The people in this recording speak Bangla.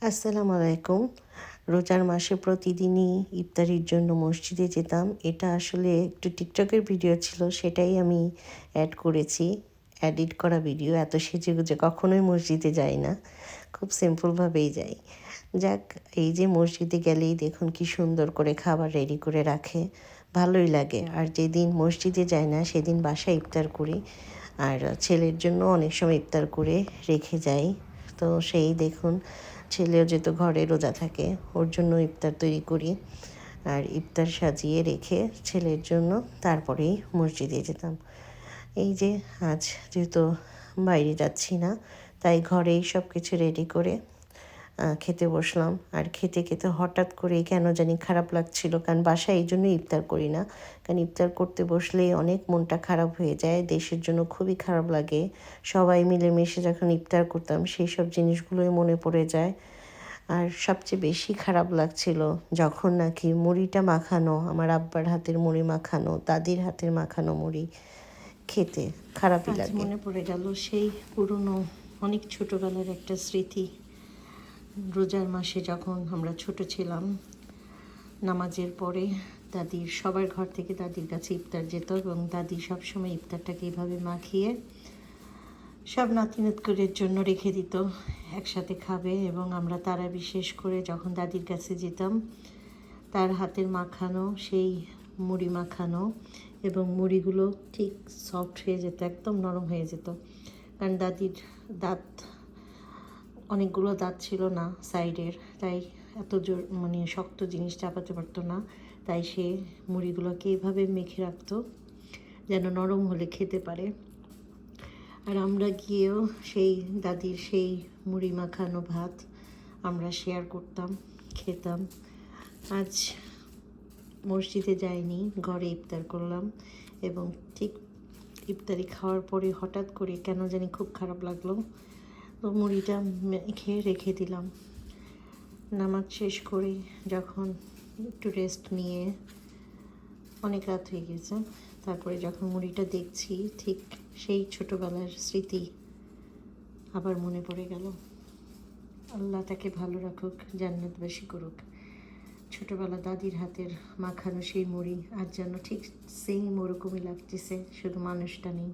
আসসালামু আলাইকুম। রোজার মাসে প্রতিদিনই ইফতারির জন্য মসজিদে যেতাম। এটা আসলে একটু টিকটকের ভিডিও ছিল, সেটাই আমি অ্যাড করেছি। এডিট করা ভিডিও, এত সেজেগুজে কখনোই মসজিদে যাই না। খুব সিম্পলভাবেই যাই। যাক, এই যে মসজিদে গেলেই দেখুন কি সুন্দর করে খাবার রেডি করে রাখে, ভালোই লাগে। আর যেদিন মসজিদে যাই না সেদিন বাসায় ইফতার করি। আর ছেলের জন্য অনেক সময় ইফতার করে রেখে যাই। তো সেই দেখুন, ছেলেও যেহেতু ঘরে রোজা থাকে, ওর জন্য ইফতার তৈরি করি। আর ইফতার সাজিয়ে রেখে ছেলের জন্য তারপরেই মসজিদে যেতাম। এই যে আজ যেহেতু বাইরে যাচ্ছি না, তাই ঘরেই সব কিছু রেডি করে খেতে বসলাম। আর খেতে খেতে হঠাৎ করেই কেন জানি খারাপ লাগছিল, কারণ বাসায় এই জন্য ইফতার করি না। কারণ ইফতার করতে বসলে অনেক মনটা খারাপ হয়ে যায়, দেশের জন্য খুবই খারাপ লাগে। সবাই মিলেমিশে যখন ইফতার করতাম সেই সব জিনিসগুলোই মনে পড়ে যায়। আর সবচেয়ে বেশি খারাপ লাগছিল যখন নাকি মুড়িটা মাখানো, আমার আব্বার হাতের মুড়ি মাখানো, দাদির হাতের মাখানো মুড়ি খেতে খারাপই লাগে। মনে পড়ে গেল সেই পুরনো অনেক ছোটোবেলার একটা স্মৃতি। রোজার মাসে যখন আমরা ছোট ছিলাম, নামাজের পরে দাদির সবার ঘর থেকে দাদির কাছে ইফতার যেত এবং দাদি সবসময় ইফতারটাকে এইভাবে মাখিয়ে সব নাতি নাতকুরের জন্য রেখে দিত, একসাথে খাবে। এবং আমরা তারা বিশেষ করে যখন দাদির কাছে যেতাম, তার হাতের মাখানো সেই মুড়ি মাখানো, এবং মুড়িগুলো ঠিক সফট হয়ে যেত, একদম নরম হয়ে যেত। কারণ দাদির দাঁত, অনেকগুলো দাঁত ছিল না সাইডের, তাই এত জোর শক্ত জিনিস চাপাতে পারতো না। তাই সে মুড়িগুলোকে এভাবে মেখে রাখতো যেন নরম হলে খেতে পারে। আর আমরা গিয়েও সেই দাদির সেই মুড়ি মাখানো ভাত আমরা শেয়ার করতাম, খেতাম। আজ মসজিদে যাইনি, ঘরে ইফতার করলাম। এবং ঠিক ইফতারি খাওয়ার পরে হঠাৎ করে কেন জানি খুব খারাপ লাগলো, তো মুড়িটা খেয়ে রেখে দিলাম। নামাজ শেষ করে যখন একটু রেস্ট নিয়ে, অনেক রাত হয়ে গেছে, তারপরে যখন মুড়িটা দেখছি, ঠিক সেই ছোটোবেলার স্মৃতি আবার মনে পড়ে গেল। আল্লাহ তাকে ভালো রাখুক, জান্নাতবাসী করুক। ছোটোবেলা দাদির হাতের মাখানো সেই মুড়ি আজ যেন ঠিক সেম ওরকমই লাগতেছে, শুধু মানুষটা নেই।